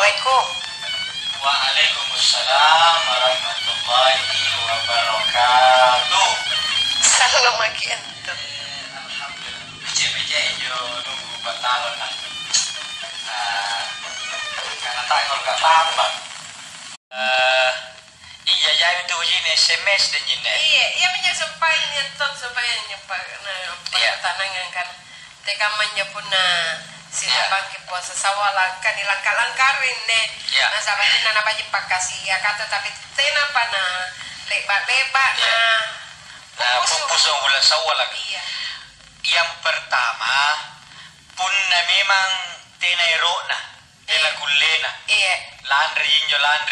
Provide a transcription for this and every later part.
Assalamualaikum. Waalaikumsalam warahmatullahi wabarakatuh. Salam lagi ente. Alhamdulillah. Cewek-cewek jo nunggu batalon lah. Karena tak kalau gak tambah. Iya jadi itu ini SMS dan ini. Iya, iya menyesupai nyetot supaya nyepak Iya. tanangan kan. Tekamanya pun sila Iya. bangki puasa sawala kan dilangkar-langkarin deh. Iya. Nah sahabatnya nana baju pakasi ya kata tapi tena apa lebat-lebat Iya. Pupusong bulan Syawal lagi. Iya. Yang pertama punna memang tenairo na tena kullena. Iya. Landri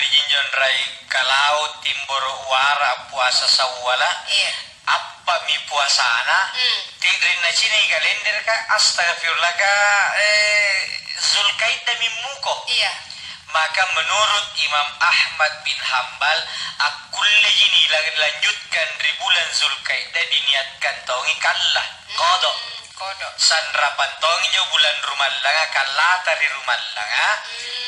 jinjo rai kalau timbor wara puasa sawala Iya. apa mi puasana tidrin na sini kalender ka astagfirullah ka Zulkaidah mimuko. Iya. Maka menurut Imam Ahmad bin Hambal akulle ini lanjutkan di bulan Zulkaidah diniatkan tongi kallah kodok Kodok. sandra pantongi jo bulan rumallanga kalata di rumallanga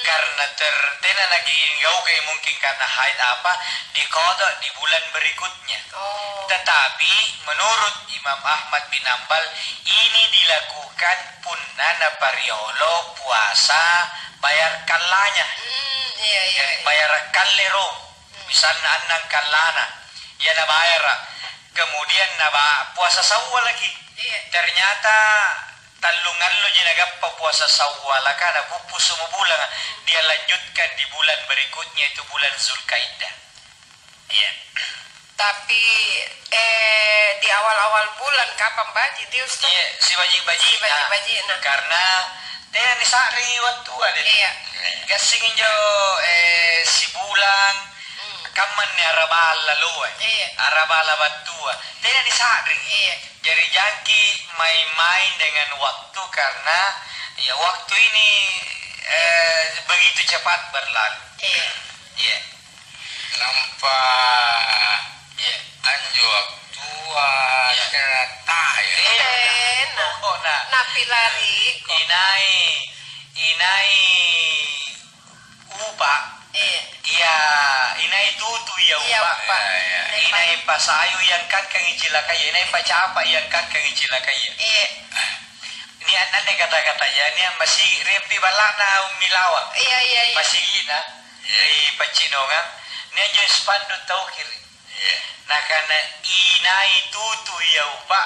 karena tertena lagi ingau kayak mungkin karena haid apa di kodok di bulan berikutnya. Oh. Tetapi menurut Imam Ahmad bin Hambal ini dilakukan punana pariolo puasa bayar kalanya. Iya iya. Jadi bayar kallero. Misalnya anang kalana ya na bayar. Kemudian na puasa Syawal lagi. Iya. Ternyata talungan lo jinagappa puasa Syawal karena pupus semua bulan dia lanjutkan di bulan berikutnya itu bulan Zulkaidah. Iya. Tapi di awal-awal bulan kapan baji dia Ustaz? Iya, si baji-baji. Baji nah. Karena dia ni sari waktu ada. Iya. Gasing jo si bulan kaman ni arabal lalu. Iya. Arabal batua. Dia ni sari. Iya. Jadi jangki main-main dengan waktu karena ya waktu ini begitu cepat berlalu. Iya. Iya. Nampak Iya. anjo tua Iya. kereta ya. Enak. Oh, nah. Napi lari. Inai upa. Iya. Iya, inai tutu ya Iya, upa. Pak. Inai pasayu yang kan kang icilakaya, inai pacapa yang kan kang icilakaya. Iya. Ini aneh kata-kata ya, ini masih repi balana umilawa. Iya iya iya. Masih gina, di pacinongan. Ini aja spandu tau kiri. Iya. Nah karena inai tutu ya upa,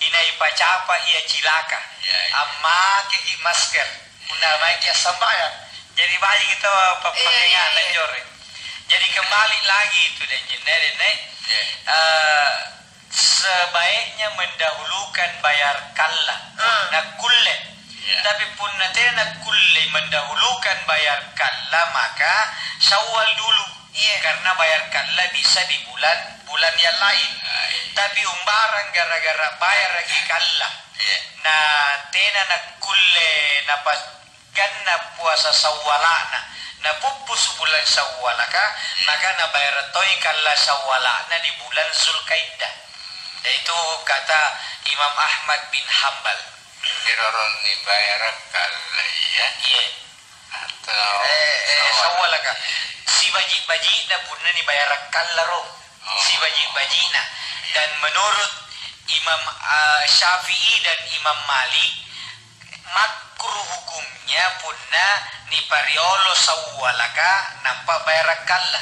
inai pacapa ia cilaka. Iya, iya. Amma kiki masker, una baik ya sambayang. Jadi balik kita pakai Iya, dan iya. jore. Jadi kembali lagi itu dan jenek. Iya. Sebaiknya mendahulukan bayar kalla nak kulle. Iya. Tapi pun nanti nak kulle mendahulukan bayar kalla maka Syawal dulu. Iya. Karena bayar kalla bisa di bulan yang lain. Tapi umbaran gara-gara bayar lagi kalla. Iya. Nah tena nak kulle napas ganna puasa Syawalana. Na pupus bulan Syawalaka maka na bayar toy kalla Syawalana di bulan Zulkaidah. Itu kata Imam Ahmad bin Hambal. Kiroron ni bayar kala ya Iya. atau Syawalaka. Si baji-baji na pun ni bayar kallaro. Si baji-baji na. Dan menurut Imam Syafi'i dan Imam Malik makruh hukumnya punna ni pariolo Syawalaka nampak bayar kalla.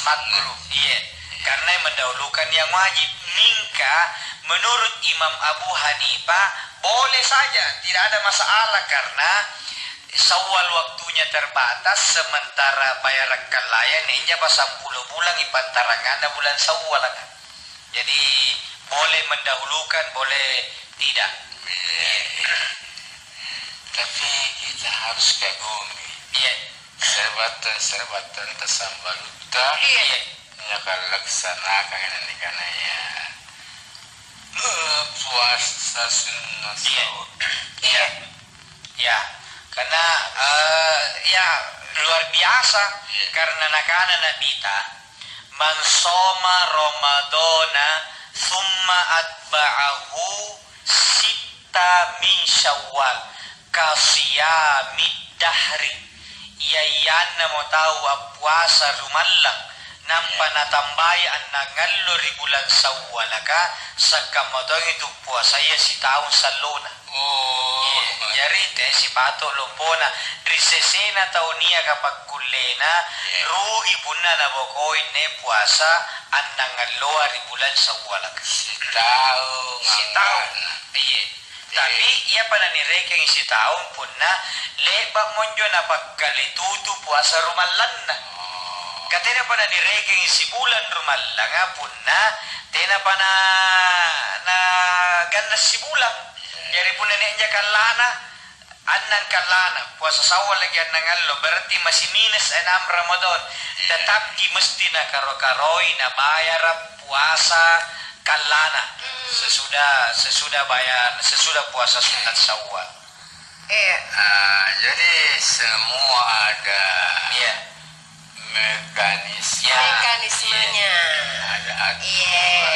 Makruh. Iya. Karena mendahulukan yang wajib. Mingka menurut Imam Abu Hanifah boleh saja, tidak ada masalah karena Syawal waktunya terbatas sementara bayar kalayan hanya pas 10 bulan ipantarangan bulan Syawal kan. Jadi boleh mendahulukan, boleh tidak. tapi kita harus kagumi Iya. serbatan tersambaluta Iya. yang akan laksanakan ini karena ya puasa sunnah Iya. sahur. Iya. Ya, karena ya luar biasa karena nakana nabita man soma Ramadana thumma atba'ahu sita min Syawal kasiyamid dahri iya na mo tahu puasa rumallang nampa natambay ang nangallo bulan Sawwal ka sa kamadong itu puasa ya si taong sa luna. Jari si pato lopona risesena taon niya kapag kulena rugi punna na bokoy ne puasa ang nangallo bulan Sawwal ka. Si taong Tapi ia pada nirekeng si taong punna leba monjo na pagkalitutu puasa rumalan na. Katena pa na nirekeng si bulan rumalanga punna tena pa na ganas si bulan. Jadi punna niya kalana anang kalana puasa Sawwal lagi anang allo berarti masih minus 6 Ramadan. Tetap mesti na karo-karoi na bayar puasa kalana sesudah puasa sunat Sawwal. Jadi semua ada mekanismenya. Ada aturan.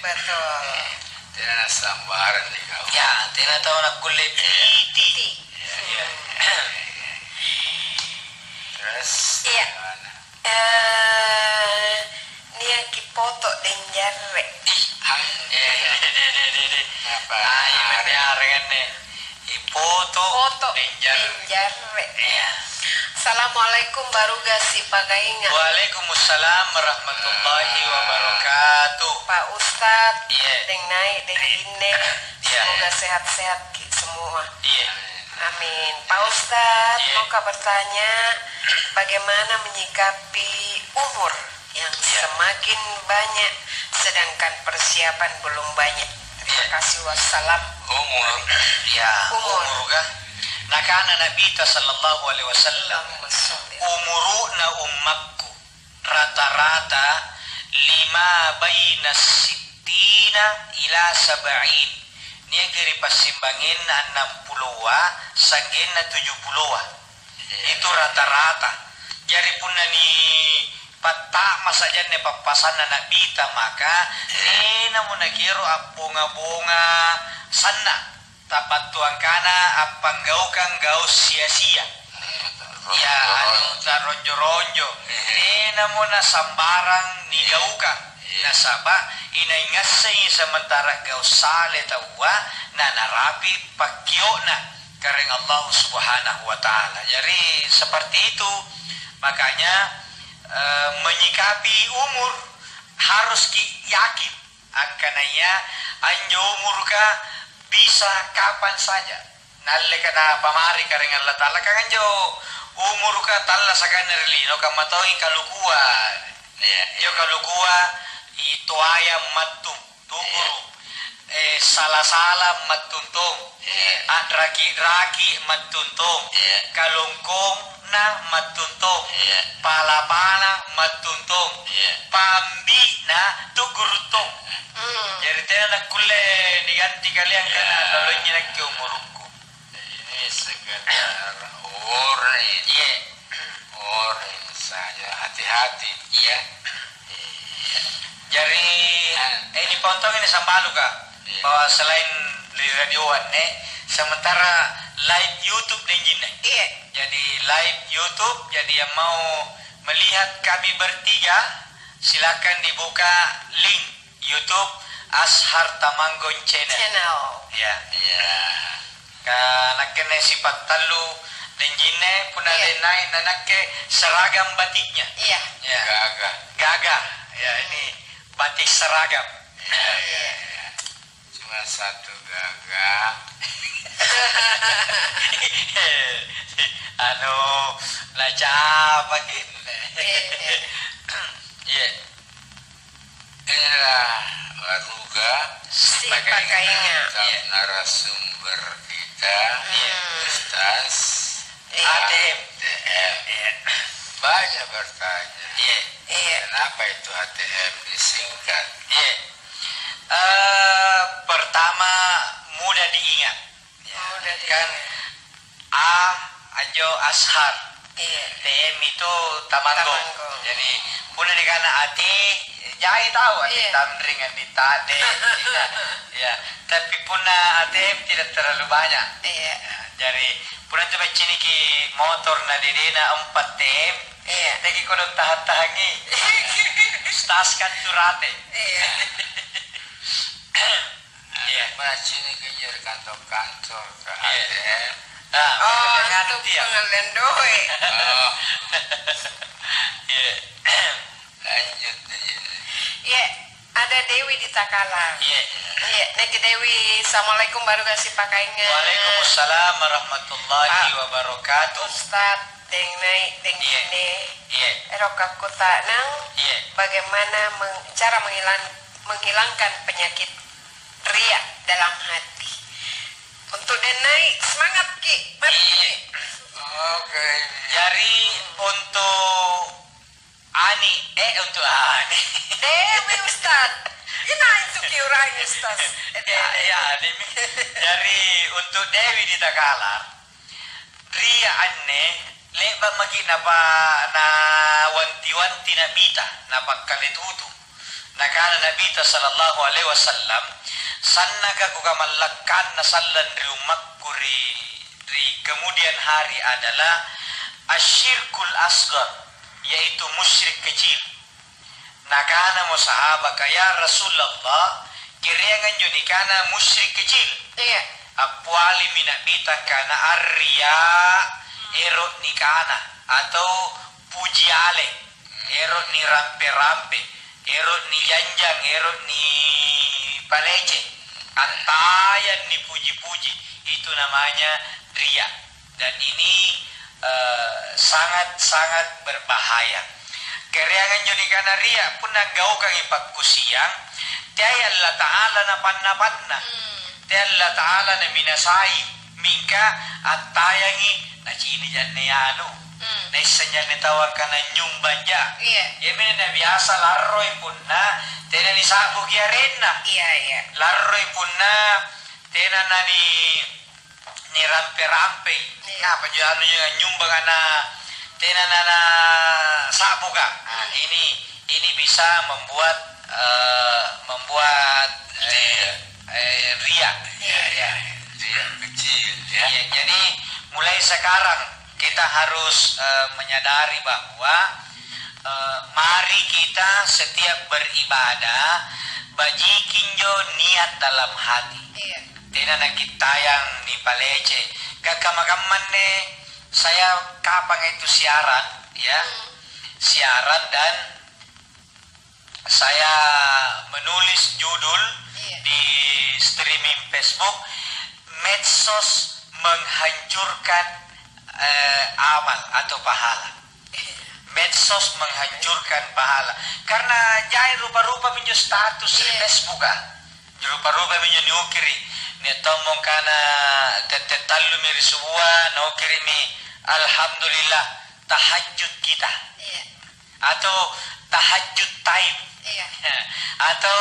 Betul. Tidak sambaran nih kau. Ya, tidak tahu nak kulit piti. Terus. Iya. Nia kipoto dan jarre. Apa? Ayo mendengarkan nih. Ipoto dan jarre. Assalamualaikum baruga si pagainga. Waalaikumsalam warahmatullahi wabarakatuh. Pak Ustadz, deng naik, deng gine, semoga sehat-sehat semua. Amin. Pak Ustadz, mau bertanya, bagaimana menyikapi umur yang semakin banyak, sedangkan persiapan belum banyak. Terima kasih. Wassalam. Umur kah? Nakana Nabi sallallahu alaihi wasallam umuruna ummakku rata-rata 5 baina 60 ila 70. Nia geri pasimbangin 60-wa sanggen 70-wa. Itu rata-rata. Jari pun ni pata masaja ne papasan Nabi ta maka namun nakiro bunga-bunga sana tapat tuang kana apang gau sia-sia. Ya anu taronjo-ronjo. Namun sambarang ni gaukan. Nasaba inaingasay sementara gau sale tawa na narapi pakiona kareng Allah Subhanahu wa taala. Jadi seperti itu. Makanya menyikapi umur harus yakin akannya anjo umur ka bisa kapan saja. Nalle kada pamari kareng Allah taala kan anjo umur ka talla sakana relino kamatoi kalukua. Yo kalukua itu ayam matum tuguru salah-salah matuntung raki matuntung kalungkong na matuntung pala-pala matuntung pambi na tugurutong. Jadi tena nakule diganti kalian karena lolonya nak ke umurku. Ini sekedar orang saja hati-hati. Jadi ini pontong ini sambalu kak bahwa selain di radioan sementara live YouTube dan jin jadi live YouTube, jadi yang mau melihat kami bertiga silakan dibuka link YouTube Ashar Tamanggon Channel. Karena kena sifat talu dan jine pun ada naik nanak seragam batiknya. Gagah. Ya ini batik seragam. Cuma satu gagah. Apa gitu. Inilah Baruga si pakainya narasumber kita Ustaz ATM. Banyak bertanya kenapa itu ATM disingkat. Pertama mudah diingat kan Anjo Ashar TM itu Tamanggung. Jadi punya dikana ati jai tahu ati tamringan di tade ya tapi punya ATM tidak terlalu banyak. Jadi Punan tu baca ni ki motor na dedena 4 tem. Lagi kau nak tahan-tahangi. Stas kan turate. Iya. Baca ni kejar kantor-kantor ke ATM. Itu pengalian doe. Iya. Lanjut aja. Iya, ada Dewi di Takalar. Iya. Iya, Nek Dewi, assalamualaikum baru kasih pakainya. Waalaikumsalam warahmatullahi wabarakatuh. Ustad, deng naik, deng Iya. ini. Iya. Eroka kota nang, Iya. bagaimana cara menghilangkan penyakit ria dalam hati. Untuk denai semangat Ki. Mari. Iya. Oke. Jadi untuk untuk Ani. Dewi Ustad. Ini itu kiurai Ustad. Ya, dari untuk Dewi di Takalar, ria anne leba magi napa na wanti-wanti nabita napa kalitutu. Nakana nabita sallallahu alaihi wasallam sannaka ku kamalakan na sallan riumakkuri di kemudian hari adalah asyirkul asghar, yaitu musyrik kecil. Nakana mo sahaba kaya Rasulullah kiriangan joni kana musyrik kecil. Iya. Apwali minabitang kana arya erot ni kana atau puji ale, erot ni rampe-rampe, erot ni janjang, erot ni palece, antayan ni puji-puji, itu namanya ria. Dan ini sangat-sangat berbahaya. Keriangan jadi kana ria pun nanggau kang ipakku siang, tiaya Allah Ta'ala na panna-panna, tiaya Allah Ta'ala na minasai, mingka at tayangi na chini dyan na yano, na isa niya nitawag ka na nyumbanja. Iya. Yamin na biasa laroy pun na, tiaya ni sabog yaren na. Iya, iya. Laroy pun na, tiaya na ni rampe-rampe. Nga, panjuan yung nyumbang na, tiaya na sabuga. Ini bisa membuat ria. Ria kecil ya. Ya, jadi mulai sekarang kita harus menyadari bahwa mari kita setiap beribadah bajikin jo niat dalam hati. Iya. Tidak nak kita yang ni palece. Kakamakamman saya kapan itu siaran ya. Siaran dan saya menulis judul di streaming Facebook, medsos menghancurkan amal atau pahala. Medsos menghancurkan pahala karena jai rupa-rupa minjo status di Facebook rupa-rupa minjo niukiri ni tomong kana tetetallu miri subuha nukiri mi alhamdulillah tahajud kita atau tahajud time atau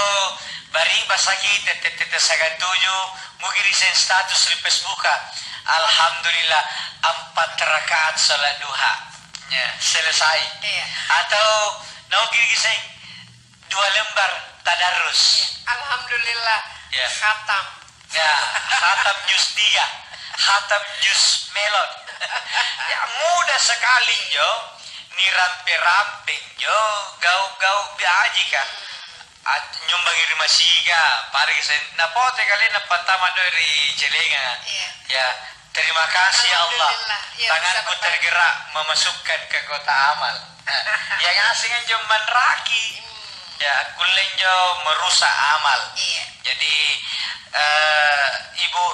bari basagi tete sagatuju mugiri sen status di Facebook alhamdulillah 4 rakaat salat duha ya selesai atau nugiri sen 2 lembar tadarus Alhamdulillah. Ya. Khatam. ya khatam juz 3 khatam juz melon ya mudah sekali jo ni rampe-rampe jo gau-gau biaji ka at nyumbang iri masiga pari sen napote kali na pantama dari celenga ya terima kasih Allah Ya, tanganku bisa tergerak memasukkan ke kota amal yang asingan jo manraki ya kulen jo merusak amal jadi ibu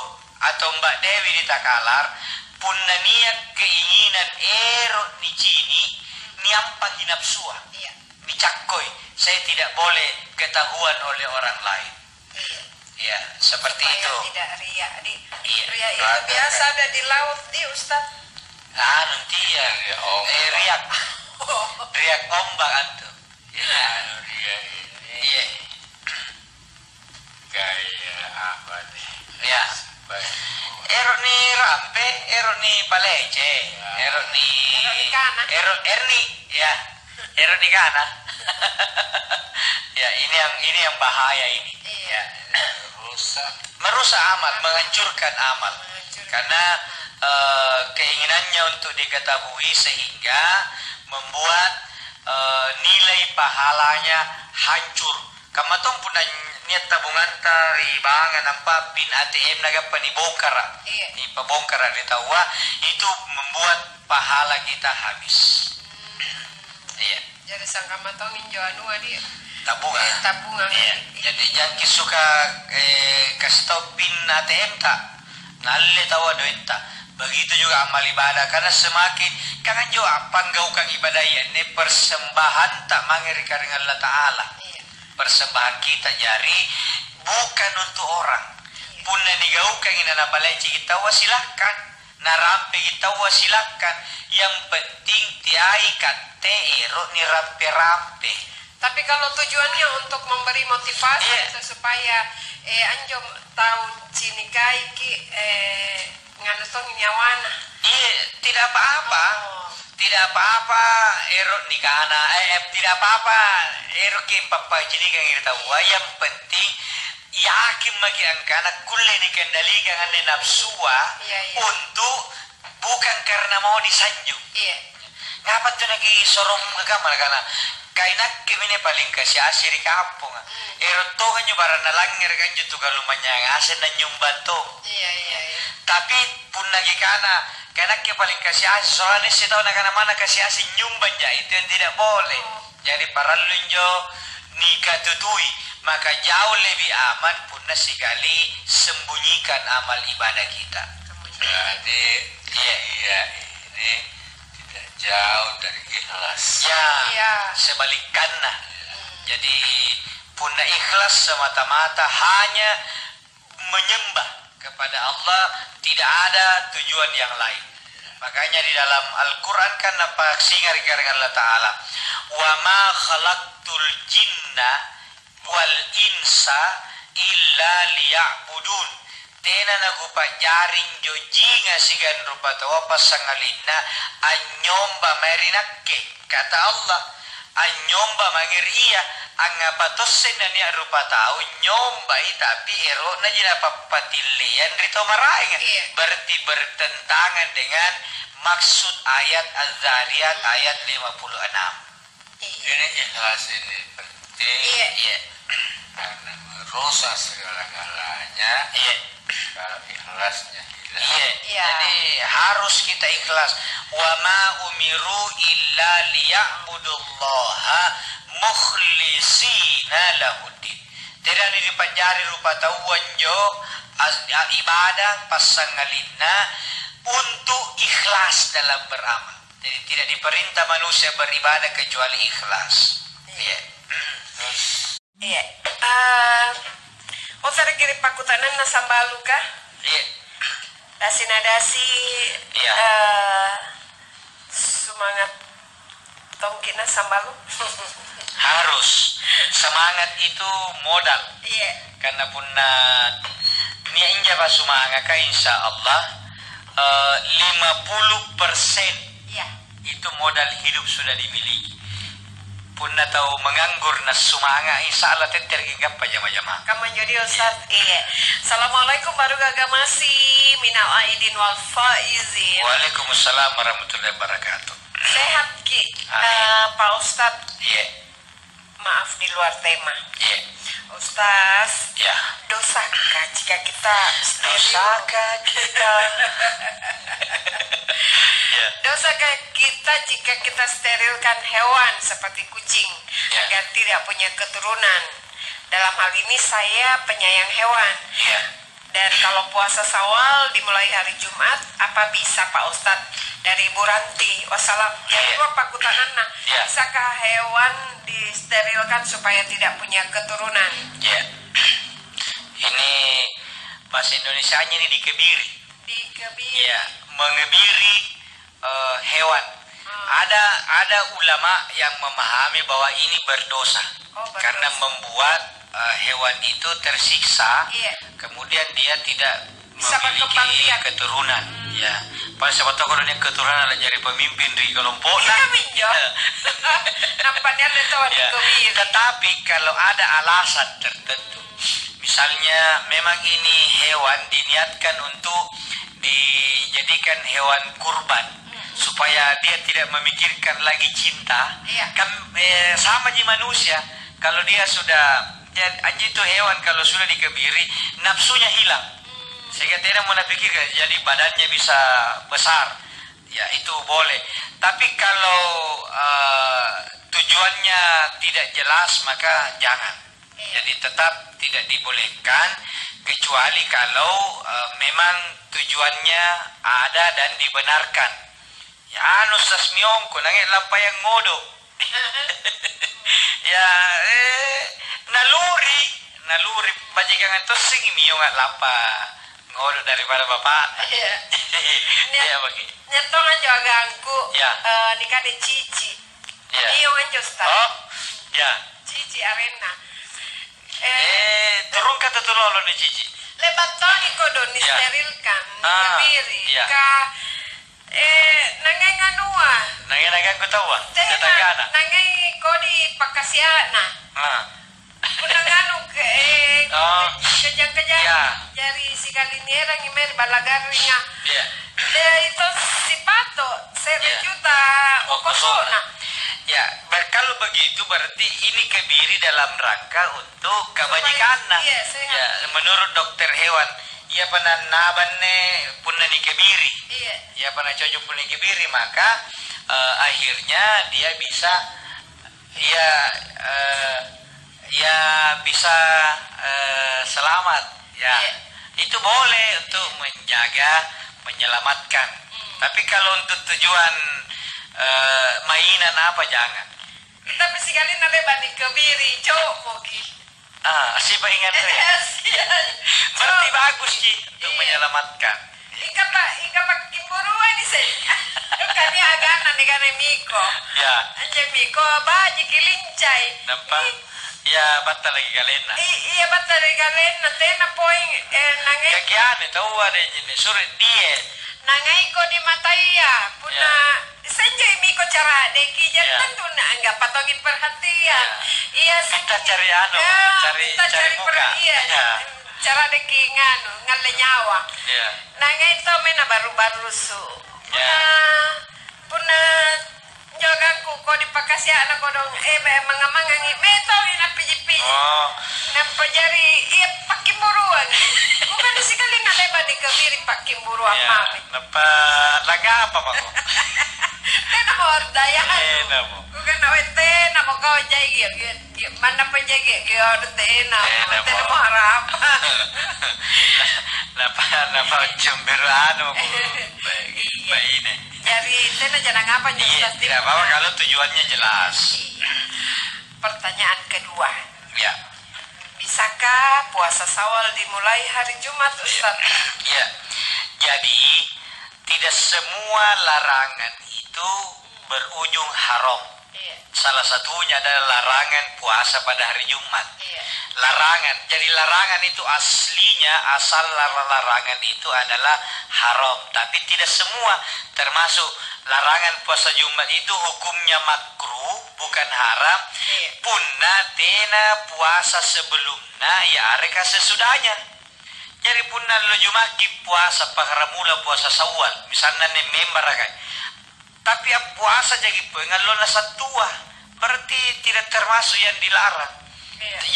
atau Mbak Dewi di Takalar punna niat keinginan erot ni cini niampang hinapsua ni cakoy saya tidak boleh ketahuan oleh orang lain ya seperti Supaya itu tidak ria. Iya. Ria itu biasa ada di laut di Ustaz. nanti ya riak riak ombak antu ya Ria ini iya gaya apa nih? ya Baik. erot ni rampe erot ni palece erot ni erni ya erot di kana ya ini yang bahaya ini Rusak. merusak amal menghancurkan amal karena keinginannya untuk diketahui sehingga membuat nilai pahalanya hancur. Kama tong puna niat tabungan tari bangan nampak pin ATM naga panibongkar. Iya. Ni pabongkar ni tawa itu membuat pahala kita habis. Iya. Jadi sangka matong injo anu adi Tabungan. tabungan. Iya. Jadi jangan suka kasih tahu pin ATM tak. Nalle tawa duit tak. Begitu juga amal ibadah, karena semakin kangen jo apa engkau kang ibadah ya ne persembahan tak mangirika dengan Allah Ta'ala. Iya. Persembahan kita jari bukan untuk orang. Punna nigau kang ina baleci kita wasilakan, narampe kita wasilakan. Yang penting tiai kate ero ni rampe-rampe. Tapi kalau tujuannya untuk memberi motivasi supaya anjo tahu cinikai ki nganu tong nyawana. Iya, tidak apa-apa. Tidak apa-apa ero nikana tidak apa-apa ero kim papa jadi kang ira tahu. Yang penting yakin magi angkana kulle dikendalikan ane nafsuwa untuk bukan karena mau disanjung. Iya. Ngapa tuh lagi sorong ngagamal kana kainak kemine paling kasih asir di kampung. Ero to kan nyobaran nalangir kan jutu kalau manyang asin na nyumban to. Iya. Tapi pun lagi karena ke paling kasih asih soalnya si tahu nak mana kasih asih nyumban ja itu yang tidak boleh. Jadi para lunjo nikah tutui maka jauh lebih aman punna sekali sembunyikan amal ibadah kita. Jadi iya ini tidak jauh dari ikhlas. Ya, sebaliknya. Jadi punna ikhlas semata-mata hanya menyembah kepada Allah, tidak ada tujuan yang lain. Makanya di dalam Al-Quran kan apa singar dengan Allah Ta'ala, wa ma khalaqtul jinna wal insa illa liya'budun. Tena nagupajaring jo jinga sigan rupa tawa pasangalina anyomba merinakke kata Allah anyomba mangiria angapatosen na niya rupa tao nyomba tapi ero na jina papatilian rito maray berarti bertentangan dengan maksud ayat Az-Zariyat ayat 56. Ini ikhlas ini penting. Iya. Karena merusak segala-galanya. Iya. Kalau ikhlasnya hilang. Iya. Jadi harus kita ikhlas. Wa ma umiru illa liya'budullaha mukhlisina lahuddin. Tidak dipajari rupa tauan jo ibadah pasangalina untuk ikhlas dalam beramal. Jadi tidak diperintah manusia beribadah kecuali ikhlas. Iya. Iya. Usara kiri pakutanan na sambalu kah? Iya. Dasi Iya. Semangat tongkina sambalu. Harus semangat itu modal. Iya. Karena punna nia inja pa semangat ka insya Allah 50% Iya. itu modal hidup sudah dimiliki. Punna tahu menganggur na sumanga insya Allah teter gigap pa jama-jama. Kamu jadi Ustaz. Iya. Assalamualaikum baru gagamasi minal aidin wal faizin. Waalaikumsalam warahmatullahi wabarakatuh. Sehat Ki. Amin. Pak Ustaz. Iya. Maaf di luar tema. Iya. Ustaz, Ya. dosakah jika kita Dosakah kita? Ya. Dosakah kita jika kita sterilkan hewan seperti kucing agar tidak punya keturunan? Dalam hal ini saya penyayang hewan. Ya. Dan kalau puasa Syawal dimulai hari Jumat, apa bisa Pak Ustadz? Dari Ibu Ranti, wassalam. Yang kedua Pak Kutanana, bisakah hewan disterilkan supaya tidak punya keturunan? Ya. Ini bahasa Indonesianya ini dikebiri. Dikebiri. Ya, mengebiri hewan. Ada ulama yang memahami bahwa ini berdosa. Berdosa. Karena membuat hewan itu tersiksa. Iya. Kemudian dia tidak Bisa berkembang memiliki biak. keturunan. Ya. Pas siapa tahu kalau dia keturunan ada jadi pemimpin di kelompok. Iya minjo. Nampaknya ada tuh Ya. dikebiri. Tetapi kalau ada alasan tertentu, misalnya memang ini hewan diniatkan untuk jadikan hewan kurban supaya dia tidak memikirkan lagi cinta. Kan sama di manusia, kalau dia sudah anjing itu hewan kalau sudah dikebiri nafsunya hilang, sehingga tidak mau pikirkan, jadi badannya bisa besar, ya itu boleh. Tapi kalau tujuannya tidak jelas maka jangan. Jadi tetap tidak dibolehkan kecuali kalau memang tujuannya ada dan dibenarkan. Ya anu sasmiongko nangit lampayang ngodo. Ya naluri majikan itu sing miyong lapa ngodo daripada bapak. Ya bagi. Nyetong aja agangku. Ya. Nikah de cici. Ya. Miyong aja Ustaz. Oh. Ya. Cici arena. Turun kata tulolo ni cici. Lebat toni kodon disterilkan, kebiri. Ya. Ka nangai nganua. Nangai ku tahu. Tetangana. Nangai kodi pakasiana. Udah nganu ke kejang-kejang jari si kalinera ngimer balagaringa. Iya. Itu si pato 1 juta okosona. Ya, kalau begitu berarti ini kebiri dalam rangka untuk kebajikan. Ya, menurut dokter hewan, ia pernah nabanne punna ni kebiri. Iya. Ia pernah cocok punna ni kebiri, maka akhirnya dia bisa bisa selamat. Ya. Iya. Itu boleh untuk menjaga, menyelamatkan. Tapi kalau untuk tujuan mainan apa jangan. Tapi sekali nale bani kebiri cowok moki. Si ingat berarti bagus sih untuk menyelamatkan. Ika pak kimburuan di sini. Kani agana nih kani Miko. Ya. Anje Miko baji kilincai. Nampak? Ya batal lagi kalena. Iya batal lagi kalena. Tena poin nangai. Kagiane tahu ada jenis surat dia. Nangai ko di mata iya. Puna senja Miko cara deki jadi tentu na enggak patogin perhatian. Iya kita cari cari muka. Iya. Cara deki nganu ngalle nyawa. Iya. Nangai to mena baru-baru su. Puna jogaku ko dipakasi anak kodong mangamangangi meto ina piji-piji. Nampa jari iya pakimburuan. Bukan sekali ngaleba di kebiri pakimburuan mami. Nampa laga apa mako? Tena hordaya. Tena mo. Bukan nawe tena mo kau jagi mana penjagi tena. Tena mo harap. Napa cemberuan mo. Baik ini. Jadi tena jangan apa jelas. Tidak apa-apa kalau tujuannya jelas. Pertanyaan kedua. Ya. Bisakah puasa Syawal dimulai hari Jumat, Ustaz? Ya. Jadi tidak semua larangan itu berujung haram. Salah satunya adalah larangan puasa pada hari Jumat. Larangan. Jadi larangan itu aslinya asal larangan itu adalah haram, tapi tidak semua, termasuk larangan puasa Jumat itu hukumnya makruh, bukan haram. Punna tena puasa sebelumnya ya areka sesudahnya. Jadi punna lo Jumaki puasa pakaramula puasa Syawal, misalnya ne member kan. Tapi puasa jadi pengallo na satua, berarti tidak termasuk yang dilarang.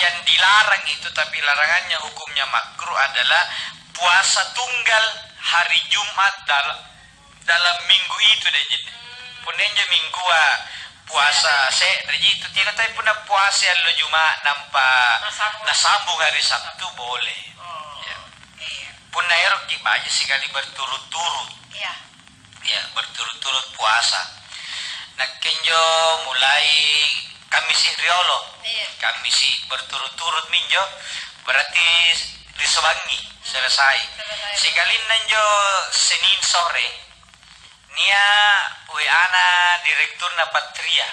Yang dilarang itu tapi larangannya hukumnya makruh adalah puasa tunggal hari Jumat dalam minggu itu deh jadi. Punenja minggu puasa dari itu tidak tapi punna puasa yang lo Jumat nampak nasambung hari Sabtu boleh. Punna erok kibaja sekali berturut-turut. Ya berturut-turut puasa. Nak kenjo mulai Kamis riolo. Kamis berturut-turut minjo berarti disewangi selesai. Sekali nanjo Senin sore nia ana direktur na Patria.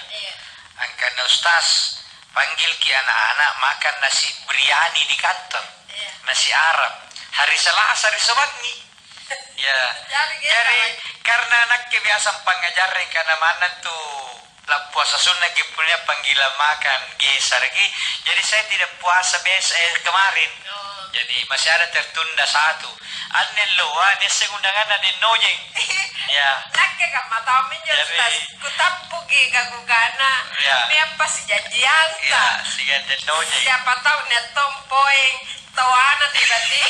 Angkana Ustaz panggil ki anak-anak makan nasi biryani di kantor. Nasi Arab. Hari Selasa disewangi. Ya. Jadi karena anak kebiasaan pengajaran karena mana tuh lah puasa sunnah punya panggilan makan geser lagi, jadi saya tidak puasa biasa kemarin. Jadi masih ada tertunda satu. Anen loa ni segundangan ada nojeng. Ya. Nakke ka matamin yo Ustaz. Kutapugi ka gugana. Ini apa si janjian ta? Ya, sigan den nojeng. Siapa tahu netom poing tawana tiba-tiba.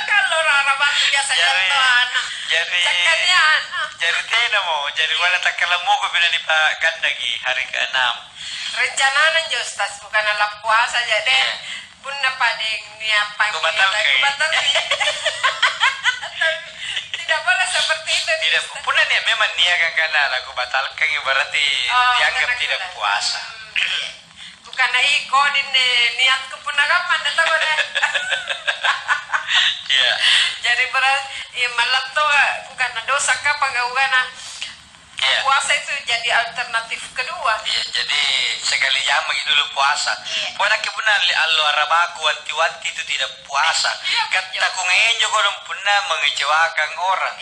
Kalau rarabat biasanya tawana. Jadi Cakanian. jadi tena mo. Jadi wala takalamu ko bila di Pak Gandagi hari ke-6. Rencananya jo Ustaz bukan ala puasa jadi. Punna padeng niya Kubatalkan. Tidak boleh seperti itu. Tidak, punna niya memang niya kan karena aku batalkan berarti dianggap tidak puasa. Bukan iko din niatku punna kapan datang boleh. Iya. Jadi berarti malam tuh bukan dosa kapan gak puasa itu jadi alternatif kedua. Iya, jadi sekali jam dulu puasa. Pernah kebenar allo arabaku wanti-wanti itu tidak puasa. Kata ku ngenjo kodong pernah mengecewakan orang.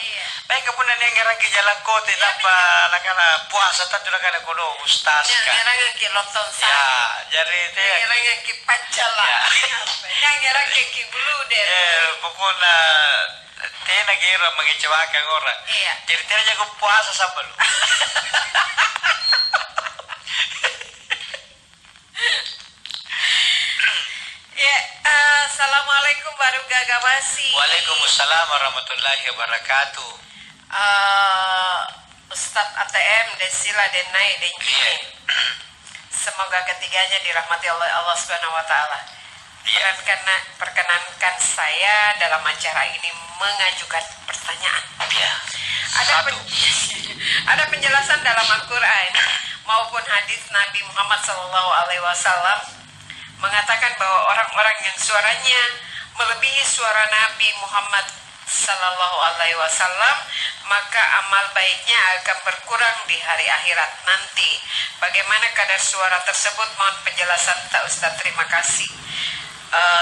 Baik kebenar yang ngerang ke jalan kota tanpa nakana puasa tentu nakana kono ustaz kan. Ngerang ke lontong ya, jadi itu ngerang ke pacala. Ngerang ke buluder. Pokoknya tena kira mengecewakan orang. Jadi tena jago puasa sampai lu. Assalamualaikum baru gagawasi. Waalaikumsalam warahmatullahi wabarakatuh. Ustadz ATM Desila Denai Denjini. Semoga ketiganya dirahmati oleh Allah Subhanahu Wa Taala. Perkenankan saya dalam acara ini mengajukan pertanyaan. Ada penjelasan dalam Al-Quran maupun hadis Nabi Muhammad SAW mengatakan bahwa orang-orang yang suaranya melebihi suara Nabi Muhammad SAW maka amal baiknya akan berkurang di hari akhirat nanti. Bagaimana kadar suara tersebut? Mohon penjelasan Tak Ustaz. Terima kasih.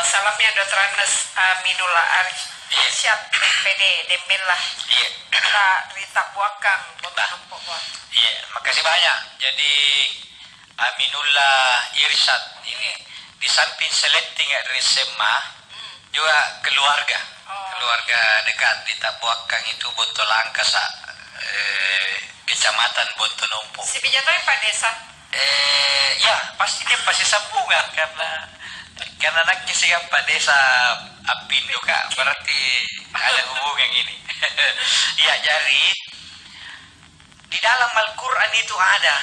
Salamnya Dr. Anes Aminullah Arsyad PD Dembelah Rita Buakang. Iya, makasih banyak. Jadi Aminullah Irsyad ini di samping selenting dari SMA juga keluarga dekat di Tabuakang itu Bontolangka kecamatan Bontonompo. Si Bijatoy Pak Desa? Ya pasti dia pasti sambungan karena anaknya si Pak Desa Apindo Kak, berarti ada hubungan ini. Ya, jadi di dalam Al-Quran itu ada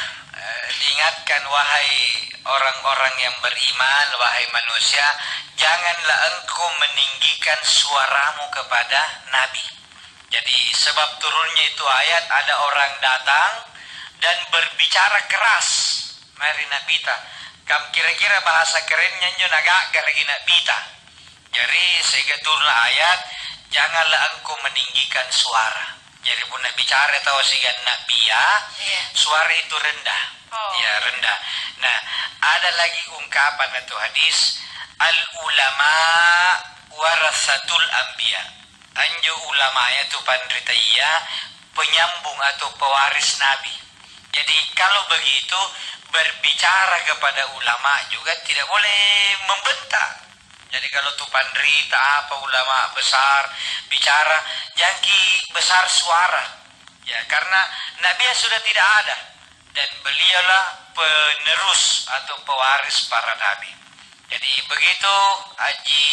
diingatkan, wahai orang-orang yang beriman, wahai manusia, janganlah engkau meninggikan suaramu kepada Nabi. Jadi sebab turunnya itu ayat, ada orang datang dan berbicara keras mari Nabita. Kam kira-kira bahasa kerennya nyo nagak lagi Nabita. Jadi sehingga turun ayat, janganlah engkau meninggikan suara. Jadi pun bicara tahu sehingga Nabiya, suara itu rendah. Ya rendah. Nah, ada lagi ungkapan atau hadis, al ulama warasatul anbiya. Anjo ulama itu pandritaya, penyambung atau pewaris Nabi. Jadi kalau begitu berbicara kepada ulama juga tidak boleh membentak. Jadi kalau tu pandrita apa ulama besar bicara, jangan besar suara. Ya, karena Nabi sudah tidak ada dan beliaulah penerus atau pewaris para nabi. Jadi begitu Haji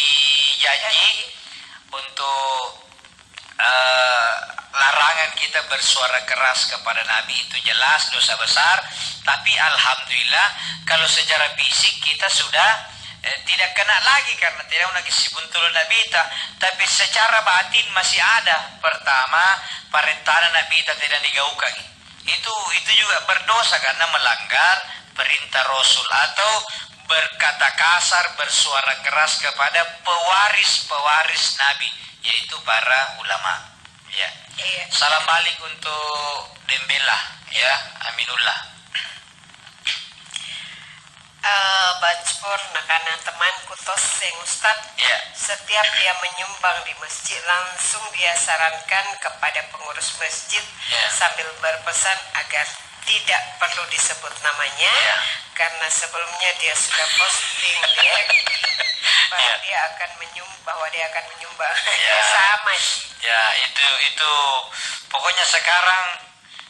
janji untuk larangan kita bersuara keras kepada Nabi itu jelas dosa besar. Tapi alhamdulillah kalau secara fisik kita sudah tidak kena lagi karena tidak lagi sibuntul Nabi ta, tapi secara batin masih ada. Pertama, perintah Nabi ta tidak digaukan. Itu juga berdosa karena melanggar perintah Rasul atau berkata kasar, bersuara keras kepada pewaris Nabi, yaitu para ulama. Ya. Salam balik untuk Dembelah, ya, Aminullah. Bacpur nakana temanku toseng Ustad, setiap dia menyumbang di masjid langsung dia sarankan kepada pengurus masjid sambil berpesan agar tidak perlu disebut namanya karena sebelumnya dia sudah posting di FB bahwa dia akan menyumbang. Sama sih. Ya, itu pokoknya sekarang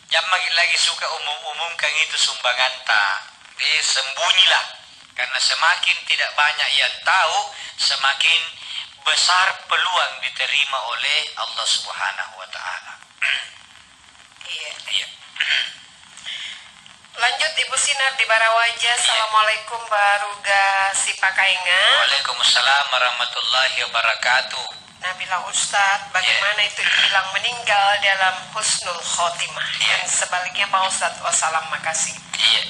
yang lagi suka umum-umumkan itu sumbangan tak. Sembunyilah, karena semakin tidak banyak yang tahu, semakin besar peluang diterima oleh Allah Subhanahu wa taala. Iya. Lanjut Ibu Sinar di Barawaja. Assalamualaikum Baruga Sipakainga. Waalaikumsalam warahmatullahi wabarakatuh. Nabila Ustadz, bagaimana itu dibilang meninggal dalam husnul khotimah? Dan sebaliknya Pak Ustadz. Wassalam, makasih. Iya.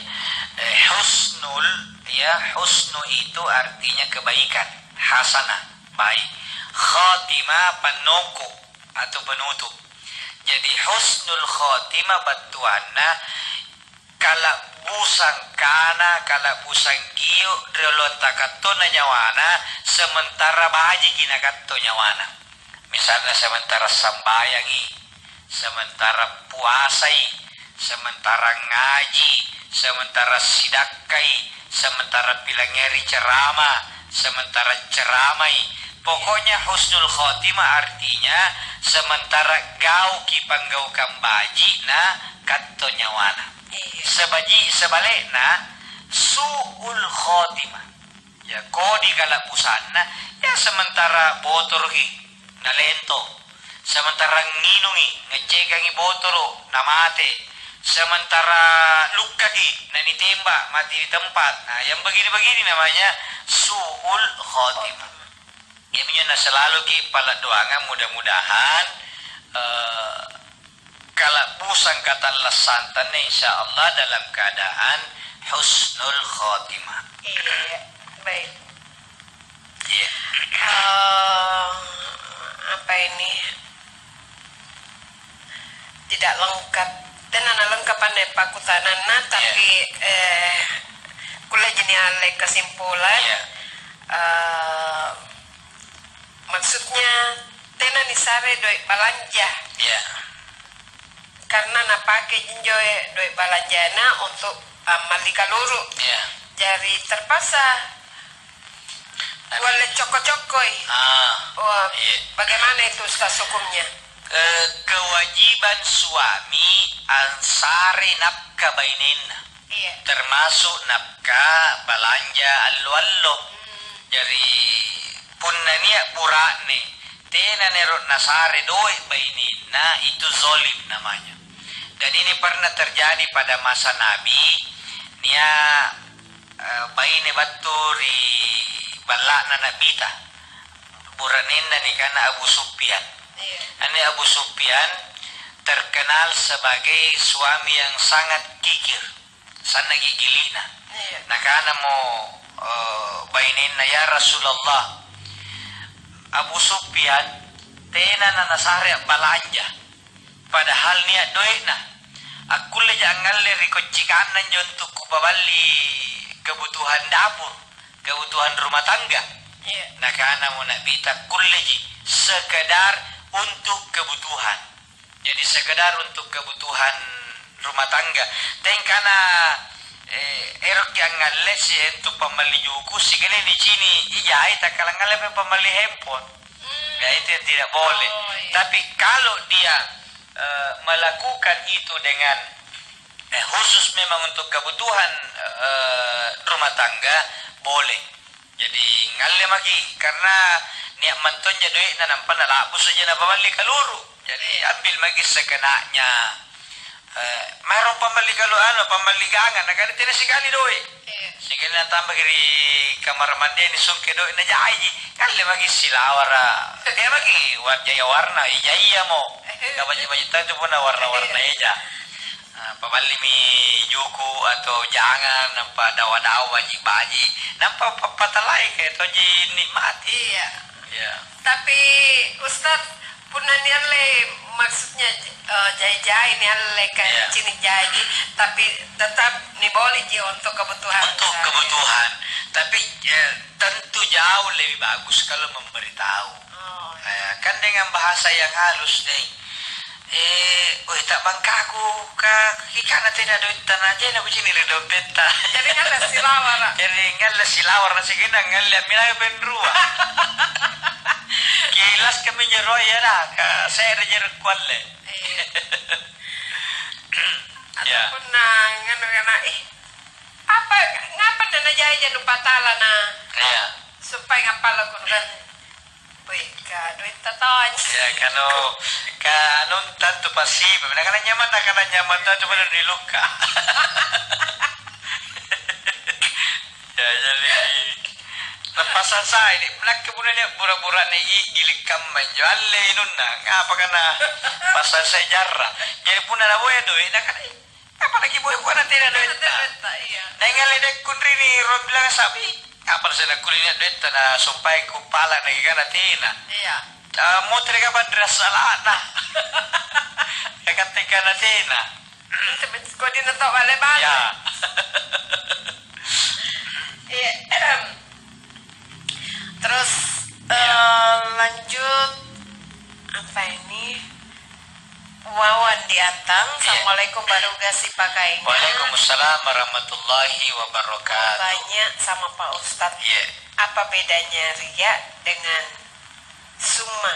Husnu itu artinya kebaikan, hasanah, baik. Khotimah penuku atau penutup. Jadi husnul khotimah batuana kala busang kana, kala busang giyo relontakatona nyawana, sementara bahaji kinakato nyawana. Misalnya sementara sambayangi, sementara puasai, sementara ngaji, sementara sidakai, sementara pilangeri ceramah, sementara ceramai. Pokoknya husnul khotimah artinya sementara gau kipanggau kambaji na katto nyawana. Sebaliknya su'ul khotimah. Ya kodi kala pusana ya sementara botor ki nalento, sementara nginungi ngecekangi botoro namate, sementara luka ki na ditembak mati di tempat. Nah, yang begini-begini namanya su'ul khotimah. Ya menyana selalu ki pala doangan mudah-mudahan kalau pusang kata lesantan insya Allah dalam keadaan husnul khotimah. Iya, baik. Iya. Apa ini? Tidak lengkap. Dan anak lengkap ane pakutanana, tapi kuliah jenis ale kesimpulan. Maksudnya tena nisare doi balanja. Iya. Karena napake jinjoy doi balanjana untuk mali kaluru. Iya. Jadi terpaksa wale cokok-cokoi. Iya. Bagaimana itu Ustaz hukumnya? Kewajiban suami ansari nafkah bainin. Iya. Termasuk nafkah balanja allo-allo. Jadi punna niya burane tena nerot nasare doi bainina, itu zolim namanya. Dan ini pernah terjadi pada masa Nabi. Nia baine baturi balakna nabita buranenda ni kana Abu Sufyan. Ane Abu Sufyan terkenal sebagai suami yang sangat gigir, sana gigilina. Nakana mo bainina ya Rasulullah, Abu Sufyan tena na nasare balanja padahal niya doina aku leja ngalle rikocikanan jontuk kupabali kebutuhan dapur, kebutuhan rumah tangga. Nakana mo nabita kulleji sekedar untuk kebutuhan. Jadi sekedar untuk kebutuhan rumah tangga. Tengkana erok yang ngalle si untuk pembeli juku sigale di sini ijai tak kalang ngalle pembeli handphone. Ya itu yang tidak boleh. Tapi kalau dia melakukan itu dengan khusus memang untuk kebutuhan rumah tangga boleh. Jadi ngalle lagi karena niat mantonnya duit na nampan na labus saja na pamali kaluru. Jadi ambil lagi sekenanya. Mayroong pamali kalu pamaligangan na ganito na sikali doi. Sige na tambah di kamar mandi ni sungke doi na jayi. Ngalle lagi silawara. Kaya lagi wajaya warna ijaya mo. Kabaji-baji tayo po na warna-warna ija. Pamali mi yuku atau jangan nampak dawa-dawa baji-baji nampak papatalai kayak toji nikmati ya. Tapi Ustadz punan niale maksudnya jai-jai niale kayak cinik jai, tapi tetap boleh ji untuk kebutuhan. Untuk kebutuhan, tapi tentu jauh lebih bagus kalau memberitahu. Kan dengan bahasa yang halus deh. tak bangkaku ka kikana tina duit tanah aja na begini di dompet ta. Jadi ngala silawar. Jadi ngala silawar na sige na ngala mina benrua. Kilas kami nyero ya na ka saya rejer kwalle. Ya. Ataupun na ngano ngana apa ngapa na jaya lupa tala na. Ya. Supaya ngapala kun kan. Wih, ka duit taton. Ya kano tanto pasibo. Nakana nyaman tanto pada niluka. Ya jadi lepasan saya ini nak kemudian pura-pura nih gilik kamman jualle inunna ngapa kana pasal saya jarra. Jadi pun ada boy doi nakana apalagi boy ko na tina duit. Iya. Ningali dek kunrini ron bilang sabi apa saya kulinya duit na supaya kupala na gana tina. Iya. Mo talaga ba drasala na? Kakatika na tina. Kau di nato bale-bale. Ya. Terus lanjut apa ini? Wawan diantang. Assalamualaikum baruga si pakainya. Waalaikumsalam warahmatullahi wabarakatuh. Tanya sama Pak Ustadz. Iya. Apa bedanya riya dengan summa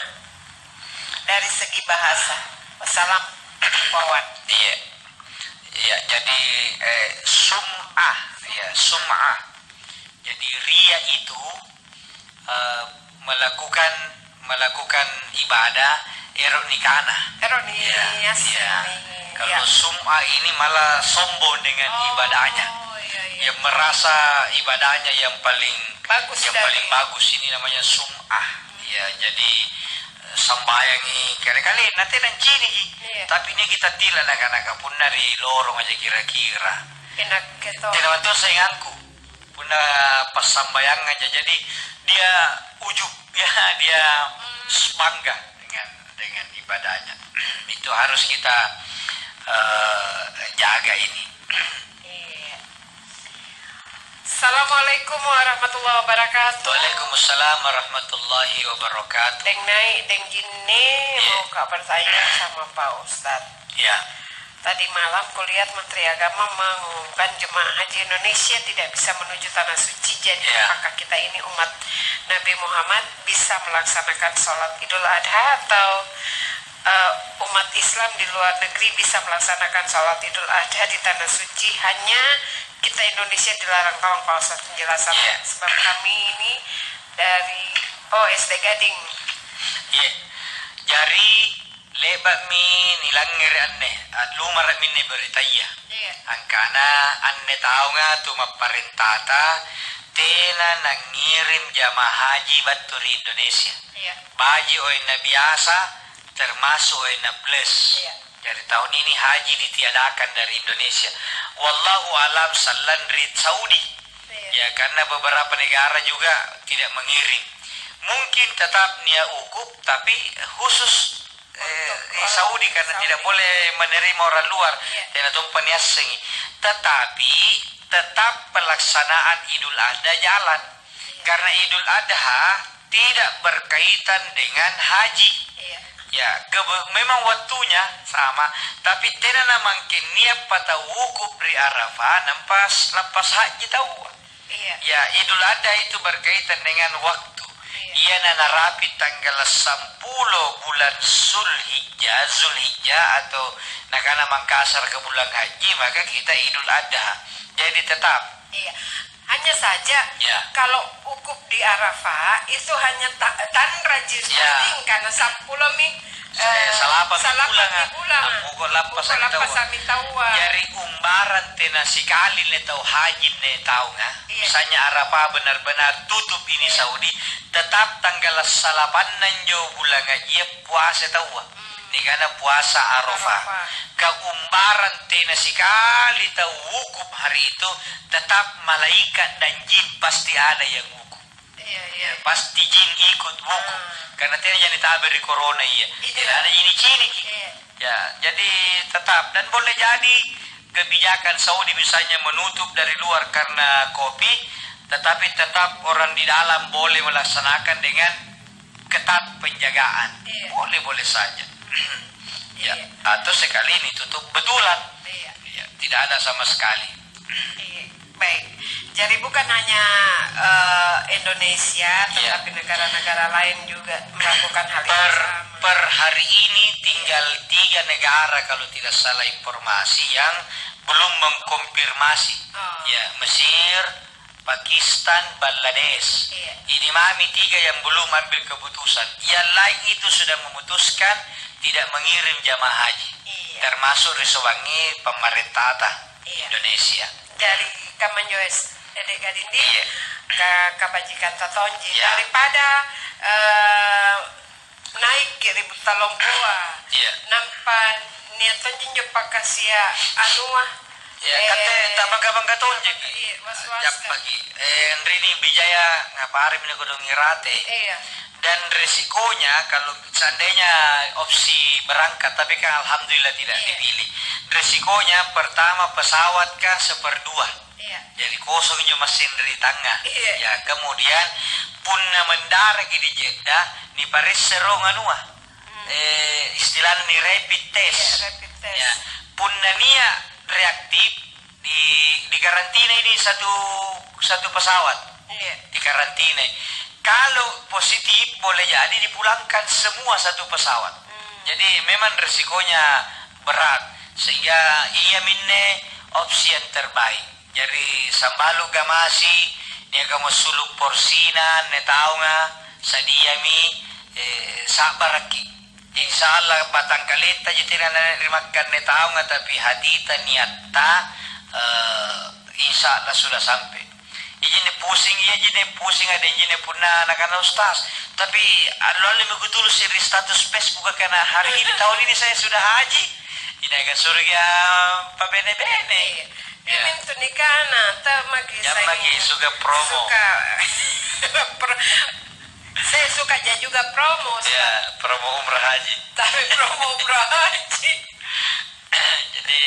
dari segi bahasa? Wassalam. Wawan. Iya. Iya, jadi sum'ah, ya, sum'ah. Jadi riya itu melakukan ibadah ironikana. Ironias. Ya. Kalau sum'ah ini malah sombong dengan ibadahnya. Iya. Yang merasa ibadahnya yang paling bagus, paling bagus ini namanya sum'ah. Ya, jadi sambayangi kali-kali nanti cini. Iya. Tapi ini kita tidak anak-anak pun dari lorong aja kira-kira. Enak gitu. Tidak betul sayanganku. Puna pas sambayang aja jadi dia ujub ya dia bangga dengan ibadahnya. Itu harus kita jaga ini. Iya. Assalamualaikum warahmatullahi wabarakatuh. Waalaikumsalam warahmatullahi wabarakatuh. Deng naik, deng gini mau kabar saya sama Pak Ustadz. Ya. Tadi malam kulihat Menteri Agama mengumumkan jemaah haji Indonesia tidak bisa menuju tanah suci. Jadi apakah kita ini umat Nabi Muhammad bisa melaksanakan sholat Idul Adha atau umat Islam di luar negeri bisa melaksanakan sholat Idul Adha di tanah suci? Hanya kita Indonesia dilarang. Tolong Pak Ustadz penjelasan. Sebab kami ini dari SD Gading. Iya. Jari lebat mi nilangir anne lumar minne beritaya. Angkana anne tahu nga tu maparintata tena nangirim jamaah haji batur Indonesia. Baji oi na biasa termasuk oi na plus. Dari tahun ini haji ditiadakan dari Indonesia. Wallahu alam sallan rid Saudi. Ya karena beberapa negara juga tidak mengirim. Mungkin tetap nia ukub tapi khusus Saudi karena tidak boleh menerima orang luar dan tumpan asing. Tetapi tetap pelaksanaan Idul Adha jalan karena Idul Adha tidak berkaitan dengan haji. Ya, memang waktunya sama, tapi tidak mungkin niat pada wukuf di Arafah lepas haji tahu. Ya, Idul Adha itu berkaitan dengan waktu. Ia narapi tanggal 10 bulan Zulhijjah atau nakana mangkasar ke bulan haji maka kita Idul Adha. Jadi tetap. Iya. Hanya saja kalau ukuf di Arafah itu hanya tan rajin karena 10 mi salapan bulan. Pukul lapas tawa. Jadi umbaran tena sikali le tahu haji le tahu nga. Misalnya Arafah benar-benar tutup ini Saudi, tetap tanggal 8 nanjo bulan haji puasa tahu. Ini karena puasa Arafah. Keumbaran tena sikali tahu wukuf hari itu, tetap malaikat dan jin pasti ada yang wukuf. Pasti jin ikut wukuf. Karena tidak jadi tabir di corona tidak ada ini cini. Ya, jadi tetap dan boleh jadi kebijakan Saudi misalnya menutup dari luar karena COVID, tetapi tetap orang di dalam boleh melaksanakan dengan ketat penjagaan. Boleh-boleh saja. Ya, atau sekali ini tutup betulan. Ya, tidak ada sama sekali. Baik. Jadi bukan hanya Indonesia, tetapi negara-negara lain juga melakukan hal yang sama. Per hari ini tinggal 3 negara kalau tidak salah informasi yang belum mengkonfirmasi. Ya, Mesir, Pakistan, Bangladesh. Ini mami 3 yang belum ambil keputusan. Yang lain itu sudah memutuskan tidak mengirim jamaah haji. Termasuk Resowangi pemerintah Indonesia. Dari Kamanjoes Dede Gadindi ke Kabajikan Tatonji daripada naik ke ribut talompoa nampak niatan jinjo pakasia anua kata tak bangga tonje pagi Rini Bijaya ngaparin ini kudu ngirate dan resikonya kalau seandainya opsi berangkat tapi kan alhamdulillah tidak dipilih. Resikonya pertama pesawat kan 1/2 jadi kosong juga mesin dari tengah ya kemudian punna mendarat di Jeddah ni paris serong anua istilahnya ni rapid test ya punna nia reaktif di karantina ini satu pesawat di karantina. Kalau positif boleh jadi dipulangkan semua satu pesawat. Jadi memang resikonya berat sehingga ia minne opsi yang terbaik. Jadi sambalu gamasi ni kamu suluk porsinan ne tahu nga sadiami sabaraki. Insyaallah batang kalita jitina na rimakan ne tahu nga tapi hadita niatta insyaallah sudah sampai. Ijine pusing ada ijine punna nakana ustaz tapi lalu begitu sih status Facebook karena hari ini tahun ini saya sudah haji ini agak surga pabene-bene itu nikana magi suka promo saya suka juga promo promo umrah haji tapi promo umrah haji jadi